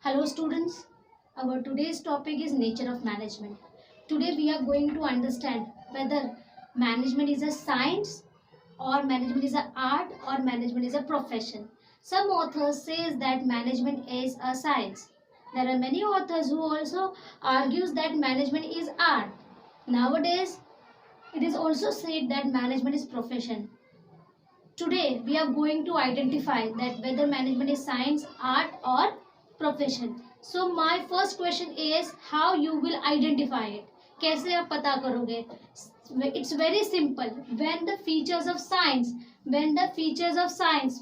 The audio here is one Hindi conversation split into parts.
Hello students, our today's topic is nature of management. Today we are going to understand whether management is a science or management is an art or management is a profession. Some authors says that management is a science. There are many authors who also argues that management is art. Nowadays it is also said that management is profession. Today we are going to identify that whether management is science, art or profession. So my first question is how you will identify it. कैसे आप पता करोगे? It's very simple. When the features of science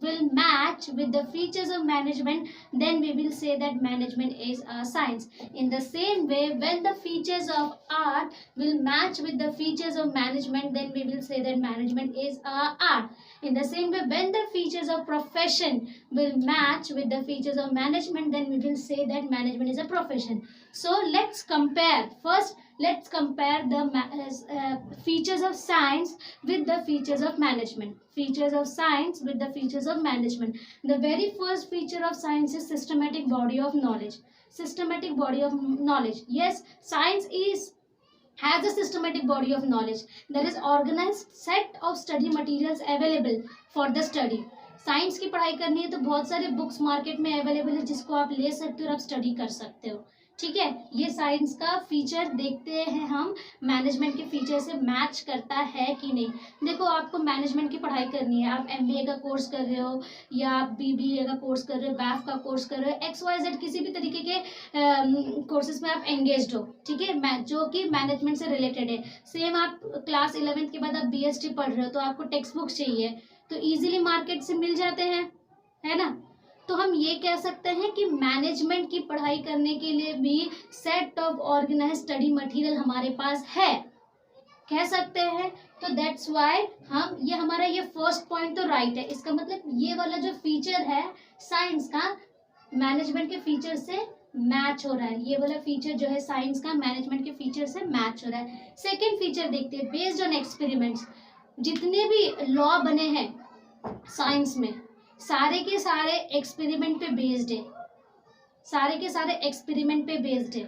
will match with the features of management, then we will say that management is a science. In the same way, when the features of art will match with the features of management, then we will say that management is a art. In the same way, when the features of profession will match with the features of management, then we will say that management is a profession. So let's compare. First, let's compare the features of science with the features of management. Features of science with the features of management. The very first feature of science is systematic body of knowledge. Systematic body of knowledge. Yes, science has a systematic body of knowledge. There is organized set of study materials available for the study. Science की पढ़ाई करनी है तो बहुत सारे बुक्स मार्केट में अवेलेबल है जिसको आप ले सकते हो और आप स्टडी कर सकते हो. ठीक है, ये साइंस का फीचर देखते हैं हम मैनेजमेंट के फीचर से मैच करता है कि नहीं. देखो, आपको मैनेजमेंट की पढ़ाई करनी है, आप एमबीए का कोर्स कर रहे हो या आप बीबीए का कोर्स कर रहे हो, बैफ का कोर्स कर रहे हो, एक्स वाई जेड किसी भी तरीके के कोर्सेज में आप एंगेज्ड हो. ठीक है, जो कि मैनेजमेंट से रिलेटेड है. सेम आप क्लास 11th के बाद आप बीएसटी पढ़ रहे हो तो आपको टेक्स्ट बुक्स चाहिए तो इजीली मार्केट से मिल जाते हैं, है ना. तो हम ये कह सकते हैं कि मैनेजमेंट की पढ़ाई करने के लिए भी set of organise study material हमारे पास है, कह सकते हैं. तो दैट्स वाई हमारा ये फर्स्ट पॉइंट तो राइट है. इसका मतलब ये वाला जो फीचर है साइंस का मैनेजमेंट के फीचर से मैच हो रहा है. ये वाला फीचर जो है साइंस का मैनेजमेंट के फीचर से मैच हो रहा है. सेकेंड फीचर देखते हैं, बेस्ड ऑन एक्सपेरिमेंट्स. जितने भी लॉ बने हैं साइंस में सारे के सारे एक्सपेरिमेंट पे बेस्ड है. सारे के सारे एक्सपेरिमेंट पे बेस्ड है.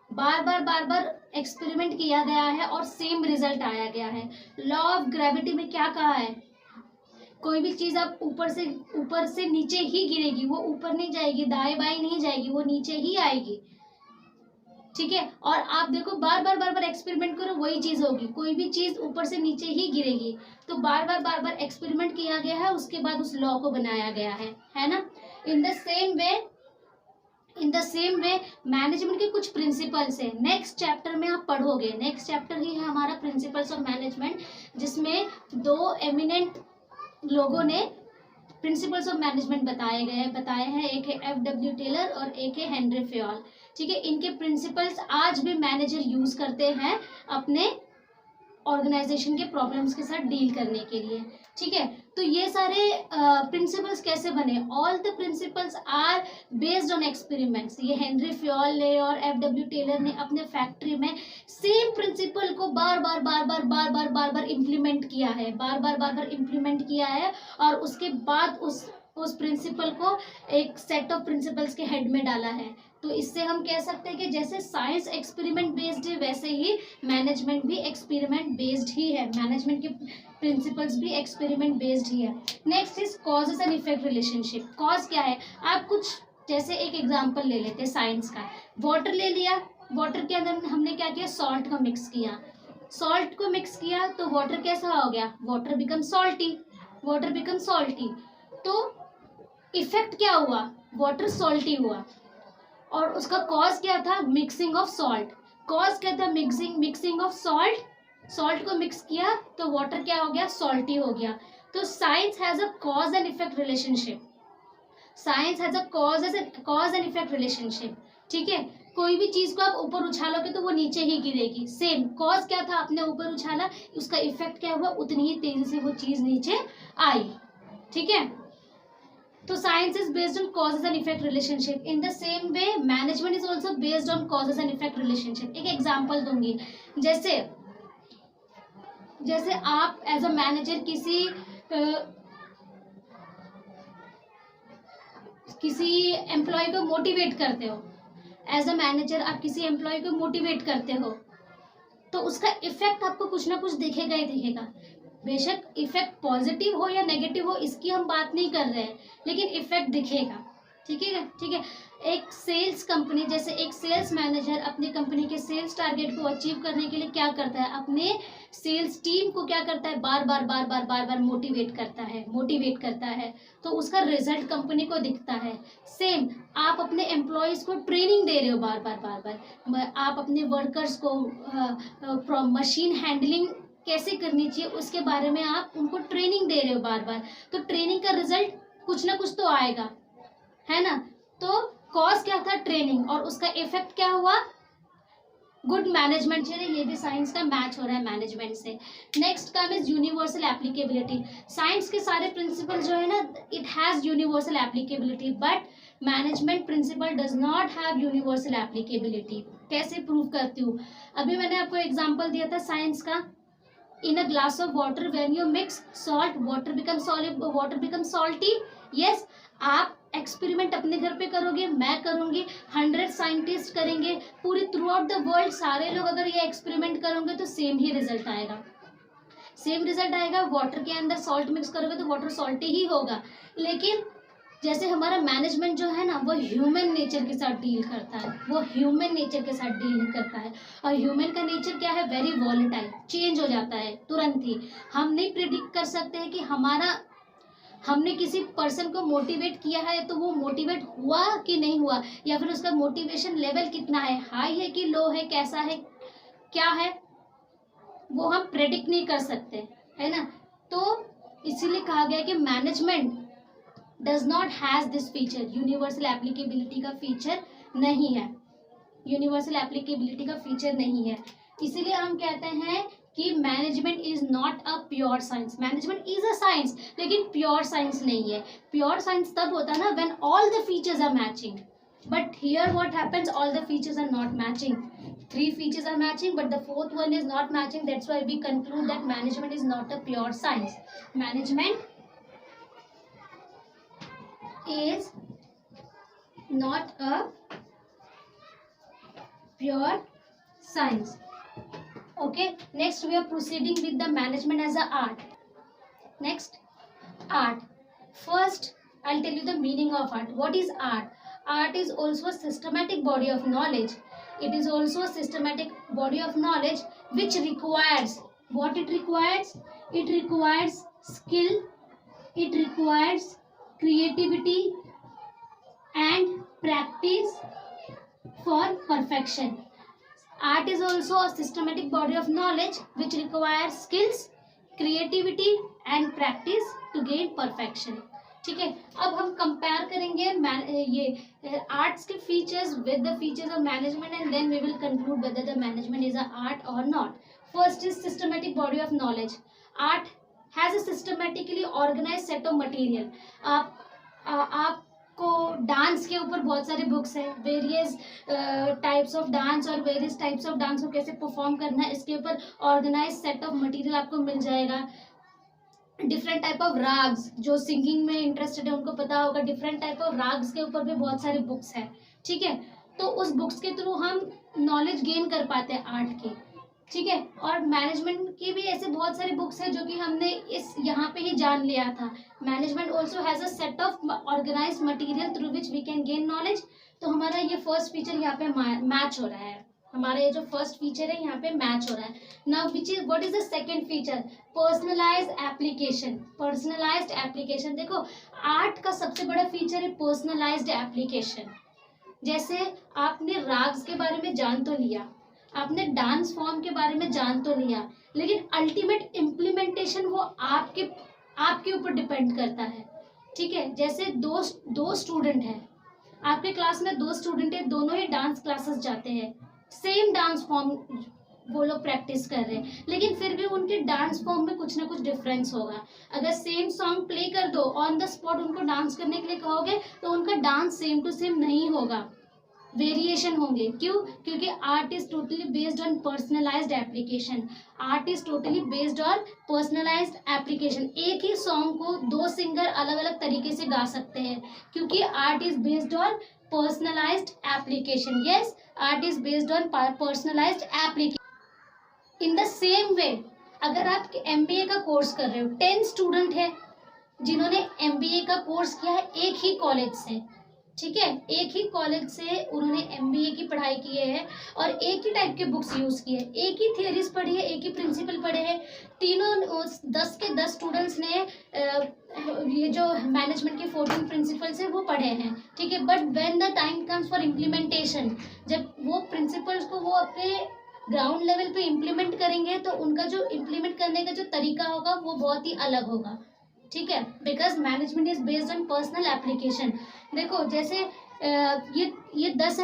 बार बार एक्सपेरिमेंट किया गया है और सेम रिजल्ट आया गया है. लॉ ऑफ ग्रेविटी में क्या कहा है? कोई भी चीज आप ऊपर से नीचे ही गिरेगी, वो ऊपर नहीं जाएगी, दाएं बाएं नहीं जाएगी, वो नीचे ही आएगी. ठीक है, और आप देखो बार बार एक्सपेरिमेंट करो वही चीज होगी. कोई भी चीज ऊपर से नीचे ही गिरेगी. तो बार बार एक्सपेरिमेंट किया गया है, उसके बाद उस लॉ को बनाया गया है ना. In the same way management के कुछ प्रिंसिपल्स है. नेक्स्ट चैप्टर में आप पढ़ोगे. नेक्स्ट चैप्टर ही है हमारा प्रिंसिपल्स ऑफ मैनेजमेंट, जिसमें दो एमिनेंट लोगों ने प्रिंसिपल्स ऑफ मैनेजमेंट बताए हैं. एक है एफ.डब्ल्यू. टेलर और एक है हेनरी फ्योल. ठीक है, इनके प्रिंसिपल्स आज भी मैनेजर यूज करते हैं अपने ऑर्गेनाइजेशन के प्रॉब्लम्स के साथ डील करने के लिए. ठीक है, तो ये सारे प्रिंसिपल्स कैसे बने? All the principles are based on experiments. ये हेनरी फ्योल ने और एफ.डब्ल्यू. टेलर ने अपने फैक्ट्री में सेम प्रिंसिपल को बार इम्प्लीमेंट किया है. बार इम्प्लीमेंट किया है और उसके बाद उस प्रिंसिपल को एक सेट ऑफ प्रिंसिपल्स के हेड में डाला है. तो इससे हम कह सकते हैं कि जैसे साइंस एक्सपेरिमेंट बेस्ड है वैसे ही मैनेजमेंट भी एक्सपेरिमेंट बेस्ड ही है. मैनेजमेंट के प्रिंसिपल्स भी एक्सपेरिमेंट बेस्ड ही है. Next is causes and effect relationship. Cause क्या है? आप कुछ जैसे एक एग्जांपल ले लेते हैं साइंस का. वाटर ले लिया, वाटर के अंदर हमने क्या किया? सॉल्ट को मिक्स किया. सॉल्ट को मिक्स किया तो वाटर कैसा हो गया? Water become salty. तो इफेक्ट क्या हुआ? वाटर सॉल्टी हुआ. और उसका कॉज क्या था? Mixing of salt. कॉज क्या था? मिक्सिंग ऑफ सॉल्ट को मिक्स किया तो वाटर क्या हो गया? सॉल्टी हो गया. तो science has a cause and effect relationship. ठीक है, कोई भी चीज को आप ऊपर उछालोगे तो वो नीचे ही गिरेगी. सेम कॉज क्या था? आपने ऊपर उछाला, उसका इफेक्ट क्या हुआ? उतनी ही तेजी से वो चीज नीचे आई. ठीक है, तो science is based on causes and effect relationship. In the same way management is also based on causes and effect relationship. एक एग्जांपल दूंगी. जैसे आप एज अ मैनेजर किसी एम्प्लॉय को मोटिवेट करते हो, एज अ मैनेजर आप किसी एम्प्लॉय को मोटिवेट करते हो, तो उसका इफेक्ट आपको कुछ ना कुछ दिखेगा ही दिखेगा। बेशक इफेक्ट पॉजिटिव हो या नेगेटिव हो, इसकी हम बात नहीं कर रहे हैं, लेकिन इफेक्ट दिखेगा। ठीक है, ठीक है। एक सेल्स कंपनी, जैसे एक सेल्स मैनेजर अपनी कंपनी के सेल्स टारगेट को अचीव करने के लिए क्या करता है, अपने सेल्स टीम को क्या करता है, बार बार मोटिवेट करता है, तो उसका रिजल्ट कंपनी को दिखता है। सेम आप अपने एम्प्लॉयज को ट्रेनिंग दे रहे हो बार बार, आप अपने वर्कर्स को मशीन हैंडलिंग कैसे करनी चाहिए उसके बारे में आप उनको ट्रेनिंग दे रहे हो बार बार, तो ट्रेनिंग का रिजल्ट कुछ ना कुछ तो आएगा, है ना। तो कॉज क्या था, ट्रेनिंग, और उसका इफेक्ट क्या हुआ, गुड मैनेजमेंट। चलिए ये भी साइंस का मैच हो रहा है मैनेजमेंट से। Next come is universal applicability. Science के सारे प्रिंसिपल जो है ना, it has universal applicability, but management principle does not have universal applicability. कैसे प्रूव करती हूँ, अभी मैंने आपको एग्जाम्पल दिया था साइंस का, in a glass of water when you mix salt water becomes salty। yes, आप एक्सपेरिमेंट अपने घर पे करोगे, मैं करूंगी, 100 साइंटिस्ट करेंगे, पूरे थ्रू आउट द वर्ल्ड सारे लोग अगर ये एक्सपेरिमेंट करोगे तो सेम ही रिजल्ट आएगा, सेम रिजल्ट आएगा। वाटर के अंदर सॉल्ट मिक्स करोगे तो वाटर सॉल्टी ही होगा। लेकिन जैसे हमारा मैनेजमेंट जो है ना, वो ह्यूमन नेचर के साथ डील करता है, और ह्यूमन का नेचर क्या है, वेरी वॉलेटाइल, चेंज हो जाता है तुरंत ही। हम नहीं प्रिडिक्ट कर सकते हैं कि हमने किसी पर्सन को मोटिवेट किया है तो वो मोटिवेट हुआ कि नहीं हुआ, या फिर उसका मोटिवेशन लेवल कितना है, हाई है कि लो है, कैसा है, क्या है, वो हम प्रेडिक्ट नहीं कर सकते, है ना। तो इसीलिए कहा गया कि management does not has this feature, universal applicability का फीचर नहीं है, इसीलिए हम कहते हैं कि management is not a pure science. Management is a science, लेकिन प्योर साइंस नहीं है। प्योर साइंस तब होता है ना when all the features are matching, but here what happens, all the features are not matching. 3 features are matching but the 4th one is not matching, that's why we conclude that management is not a pure science. Management is not a pure science. Okay, next we are proceeding with the management as a art. Next, art. First I'll tell you the meaning of art. What is art? Art is also a systematic body of knowledge. It is also a systematic body of knowledge which requires, what it requires, it requires skill, it requires creativity and practice for perfection. Art is also a systematic body of knowledge which requires skills, creativity and practice to gain perfection. ठीक है, अब हम कंपेयर करेंगे ये आर्ट्स के features with the features of management and then we will conclude whether the management is a art or not. First is systematic body of knowledge. Art has a systematically organised set of material. आपको डांस के ऊपर बहुत सारे बुक्स हैं, वेरियस टाइप्स ऑफ डांस और वेरियस टाइप्स ऑफ डांस को कैसे परफॉर्म करना है, इसके ऊपर ऑर्गेनाइज सेट ऑफ मटेरियल आपको मिल जाएगा। डिफरेंट टाइप ऑफ राग्स, जो सिंगिंग में इंटरेस्टेड है उनको पता होगा, डिफरेंट टाइप ऑफ राग्स के ऊपर भी बहुत सारे बुक्स हैं। ठीक है, तो उस बुक्स के थ्रू हम नॉलेज गेन कर पाते हैं आर्ट की। ठीक है, और मैनेजमेंट की भी ऐसे बहुत सारे बुक्स हैं जो कि हमने इस यहाँ पे ही जान लिया था। Management also has a set of organise material through which we can gain knowledge. तो हमारा ये फर्स्ट फीचर यहाँ पे मैच हो रहा है, हमारा ये जो फर्स्ट फीचर है यहाँ पे मैच हो रहा है। Now which is what is the second feature, personalised application. Personalised application, देखो आर्ट का सबसे बड़ा फीचर है पर्सनलाइज्ड एप्लीकेशन। जैसे आपने राग्स के बारे में जान तो लिया, आपने डांस फॉर्म के बारे में जान तो लिया, लेकिन अल्टीमेट इम्प्लीमेंटेशन वो आपके ऊपर डिपेंड करता है। ठीक है, जैसे दो स्टूडेंट हैं, आपके क्लास में 2 स्टूडेंट है, दोनों ही डांस क्लासेस जाते हैं, सेम डांस फॉर्म वो लोग प्रैक्टिस कर रहे हैं, लेकिन फिर भी उनके डांस फॉर्म में कुछ ना कुछ डिफरेंस होगा। अगर सेम सॉन्ग प्ले कर दो, ऑन द स्पॉट उनको डांस करने के लिए कहोगे तो उनका डांस सेम टू सेम नहीं होगा। वेरिएशन होंगे। क्यों? क्योंकि art is totally based on personalised application. Art is totally based on personalised application. एक ही सॉन्ग को दो सिंगर अलग अलग तरीके से गा सकते हैं, क्योंकि art is based on personalised application. Yes, art is based on personalised application. In the same way, अगर आप MBA का कोर्स कर रहे हो, 10 स्टूडेंट है जिन्होंने MBA का कोर्स किया है एक ही कॉलेज से, ठीक है, एक ही कॉलेज से उन्होंने MBA की पढ़ाई की है और एक ही टाइप के बुक्स यूज किए, एक ही थियरीज पढ़ी है, एक ही प्रिंसिपल पढ़े हैं। तीनों 10 के 10 स्टूडेंट्स ने ये जो मैनेजमेंट के 14 प्रिंसिपल्स है वो पढ़े हैं, ठीक है। But when the time comes for implementation, जब वो प्रिंसिपल्स को वो अपने ग्राउंड लेवल पे इम्प्लीमेंट करेंगे तो उनका जो इम्प्लीमेंट करने का जो तरीका होगा वो बहुत ही अलग होगा, ठीक है, because management is based on personal application. देखो जैसे ये 10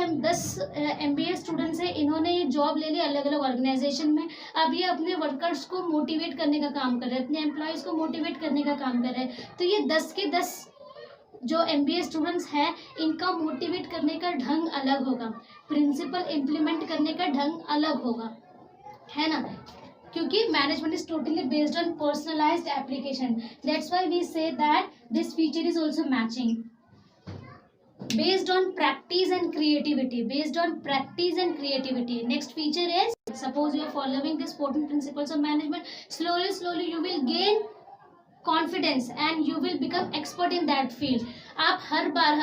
MBA स्टूडेंट्स हैं, इन्होंने ये जॉब ले ली अलग अलग ऑर्गेनाइजेशन में। अब ये अपने वर्कर्स को मोटिवेट करने का काम कर रहे हैं, अपने एम्प्लॉयज़ को मोटिवेट करने का काम कर रहे हैं। तो ये 10 के 10 जो MBA स्टूडेंट्स हैं, इनका मोटिवेट करने का ढंग अलग होगा, प्रिंसिपल इम्प्लीमेंट करने का ढंग अलग होगा, है ना, क्योंकि management is totally based on personalised application. That's why we say that this feature is also matching based on practice and creativity, based on practice and creativity. Next feature is, suppose you are following these 14 principles of management, slowly you will gain confidence and you will become expert in that field. आप हर बार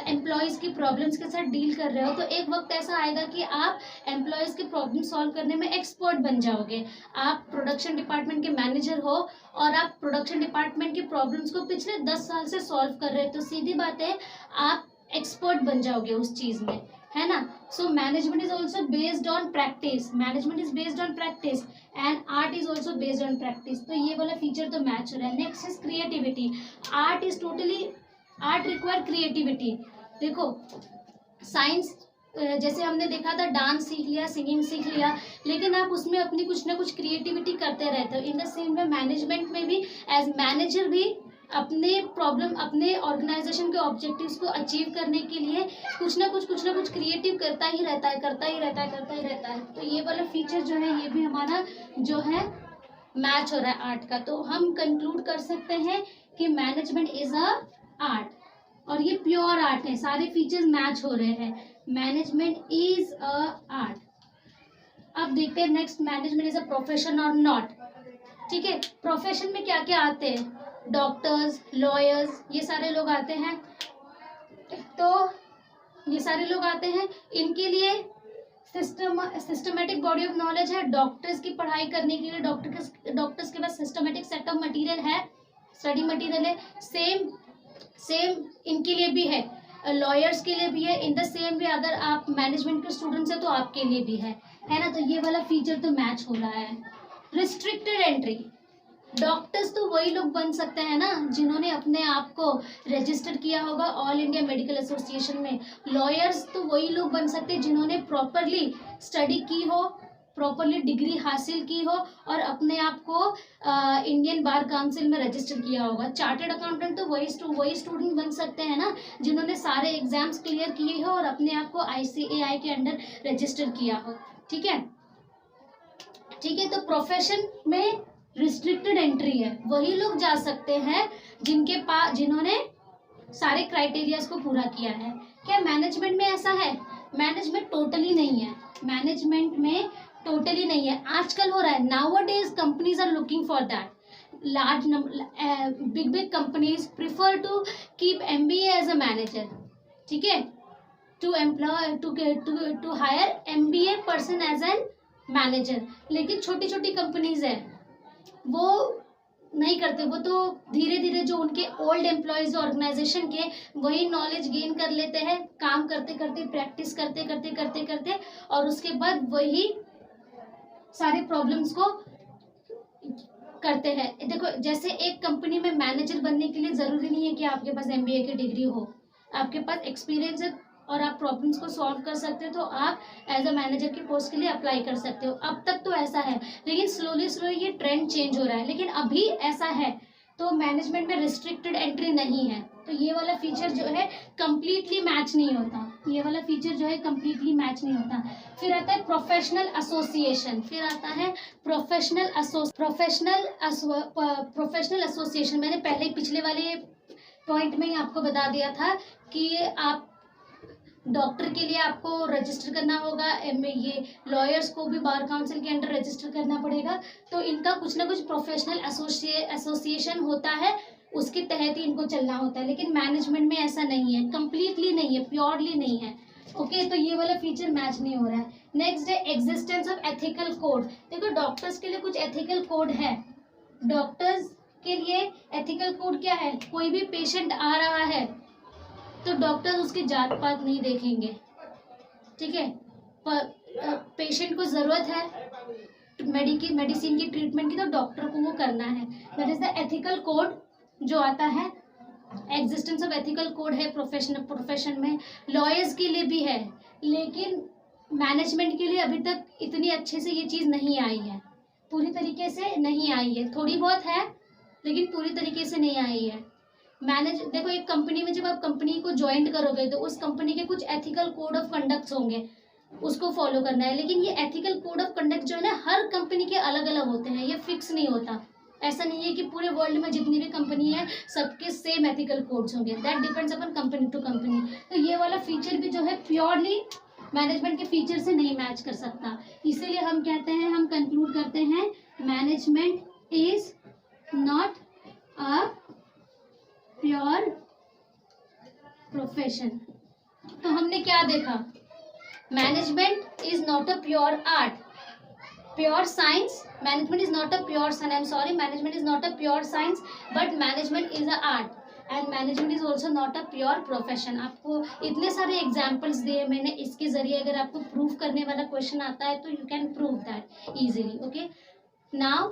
एम्प्लॉयज़ की प्रॉब्लम्स के साथ डील कर रहे हो तो एक वक्त ऐसा आएगा कि आप एम्प्लॉयज़ की प्रॉब्लम सॉल्व करने में एक्सपर्ट बन जाओगे। आप प्रोडक्शन डिपार्टमेंट के मैनेजर हो और आप प्रोडक्शन डिपार्टमेंट की प्रॉब्लम्स को पिछले 10 साल से सॉल्व कर रहे हो, तो सीधी बात है आप एक्सपर्ट बन जाओगे उस चीज़ में, है ना। So management is also based on practice, management is based on practice and art is also based on practice. तो ये वाला फीचर तो मैच हो रहा है। Next is creativity. Art is totally, art require creativity. देखो साइंस जैसे हमने देखा था, डांस सीख लिया, सिंगिंग सीख लिया, लेकिन आप उसमें अपनी कुछ ना कुछ क्रिएटिविटी करते रहते हो। In the same way management में भी एज मैनेजर भी अपने प्रॉब्लम, अपने ऑर्गेनाइजेशन के ऑब्जेक्टिव्स को अचीव करने के लिए कुछ ना कुछ क्रिएटिव करता ही रहता है। तो ये वाला फीचर जो है ये भी हमारा जो है मैच हो रहा है आर्ट का। तो हम कंक्लूड कर सकते हैं कि मैनेजमेंट इज अ आर्ट और ये प्योर आर्ट है, सारे फीचर्स मैच हो रहे हैं। Management is a art. अब देखते हैं next, management is a profession और नॉट। ठीक है, प्रोफेशन में क्या क्या आते हैं, डॉक्टर्स, लॉयर्स, ये सारे लोग आते हैं। तो ये सारे लोग आते हैं, इनके लिए सिस्टमेटिक बॉडी ऑफ नॉलेज है। डॉक्टर्स की पढ़ाई करने के लिए डॉक्टर्स के पास सिस्टमेटिक सेट ऑफ मटेरियल है, स्टडी मटेरियल है। सेम इनके लिए भी है, लॉयर्स के लिए भी है। इन द सेम वे अगर आप मैनेजमेंट के स्टूडेंट्स हैं तो आपके लिए भी है ना। तो ये वाला फीचर तो मैच हो रहा है। रिस्ट्रिक्टेड एंट्री, डॉक्टर्स तो वही लोग बन सकते हैं ना जिन्होंने अपने आप को रजिस्टर किया होगा ऑल इंडिया मेडिकल एसोसिएशन में। लॉयर्स तो वही लोग बन सकते हैं जिन्होंने प्रॉपरली स्टडी की हो, प्रॉपरली डिग्री हासिल की हो और अपने आप को इंडियन बार काउंसिल में रजिस्टर किया होगा। चार्टर्ड अकाउंटेंट तो वही स्टूडेंट बन सकते हैं ना जिन्होंने सारे एग्जाम्स क्लियर किए हो और अपने आप को ICAI के अंडर रजिस्टर किया हो। ठीक है, तो प्रोफेशन में रिस्ट्रिक्टेड एंट्री है, वही लोग जा सकते हैं जिन्होंने सारे क्राइटेरियाज को पूरा किया है। क्या मैनेजमेंट में ऐसा है? मैनेजमेंट टोटली नहीं है, मैनेजमेंट में टोटली नहीं है। आजकल हो रहा है, nowadays companies are looking for that. Large big companies prefer to keep MBA as a manager. ठीक है, to hire MBA person as an manager. लेकिन छोटी छोटी कंपनीज है वो नहीं करते, वो तो धीरे धीरे जो उनके ओल्ड एम्प्लॉयज ऑर्गेनाइजेशन के वही नॉलेज गेन कर लेते हैं, काम करते करते, प्रैक्टिस करते और उसके बाद वही सारे प्रॉब्लम्स को करते हैं। देखो जैसे एक कंपनी में मैनेजर बनने के लिए ज़रूरी नहीं है कि आपके पास MBA की डिग्री हो, आपके पास एक्सपीरियंस है और आप प्रॉब्लम्स को सॉल्व कर सकते हो तो आप एज अ मैनेजर की पोस्ट के लिए अप्लाई कर सकते हो। अब तक तो ऐसा है, लेकिन स्लोली ये ट्रेंड चेंज हो रहा है। लेकिन अभी ऐसा है तो मैनेजमेंट में रिस्ट्रिक्टेड एंट्री नहीं है, तो ये वाला फीचर जो है कंप्लीटली मैच नहीं होता। ये वाला फीचर जो है कंप्लीटली मैच नहीं होता। फिर आता है प्रोफेशनल एसोसिएशन, फिर आता है प्रोफेशनल एसोसिएशन। मैंने पहले पिछले वाले पॉइंट में ही आपको बता दिया था कि आप डॉक्टर के लिए आपको रजिस्टर करना होगा, ये लॉयर्स को भी बार काउंसिल के अंडर रजिस्टर करना पड़ेगा। तो इनका कुछ ना कुछ प्रोफेशनल एसोसिएशन होता है, उसके तहत ही इनको चलना होता है। लेकिन मैनेजमेंट में ऐसा नहीं है, कंप्लीटली नहीं है, प्योरली नहीं है। ओके, तो ये वाला फीचर मैच नहीं हो रहा है। नेक्स्ट है एग्जिस्टेंस ऑफ एथिकल कोड। देखो डॉक्टर्स के लिए कुछ एथिकल कोड है। डॉक्टर्स के लिए एथिकल कोड क्या है? कोई भी पेशेंट आ रहा है तो डॉक्टर उसकी जात पात नहीं देखेंगे, ठीक है। पेशेंट को जरूरत है मेडिसिन की ट्रीटमेंट की, तो डॉक्टर को वो करना है। That is the ethical code जो आता है। एग्जिस्टेंस ऑफ एथिकल कोड है प्रोफेशन में। लॉयर्स के लिए भी है, लेकिन मैनेजमेंट के लिए अभी तक इतनी अच्छे से ये चीज़ नहीं आई है, पूरी तरीके से नहीं आई है। थोड़ी बहुत है लेकिन पूरी तरीके से नहीं आई है। देखो एक कंपनी में जब आप कंपनी को ज्वाइन करोगे तो उस कंपनी के कुछ एथिकल कोड ऑफ कंडक्ट होंगे, उसको फॉलो करना है। लेकिन ये एथिकल कोड ऑफ कंडक्ट जो है ना, हर कंपनी के अलग अलग होते हैं, ये फिक्स नहीं होता। ऐसा नहीं है कि पूरे वर्ल्ड में जितनी भी कंपनी है सबके सेम एथिकल कोड्स होंगे। That depends upon company to company. तो ये वाला फीचर भी जो है प्योरली मैनेजमेंट के फीचर से नहीं मैच कर सकता। इसीलिए हम कहते हैं, हम कंक्लूड करते हैं, management is not a pure profession. तो हमने क्या देखा? Management is not a pure art, pure science. Management is not a pure science, I am sorry, management is not a pure science, but management is a art and management is also not a pure profession. आपको इतने सारे एग्जाम्पल्स दिए मैंने, इसके जरिए अगर आपको प्रूव करने वाला क्वेश्चन आता है तो you can prove that easily. Okay, now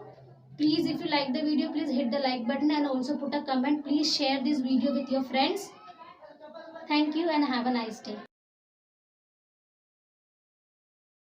please, if you like the video, please hit the like button and also put a comment. Please share this video with your friends. Thank you and have a nice day.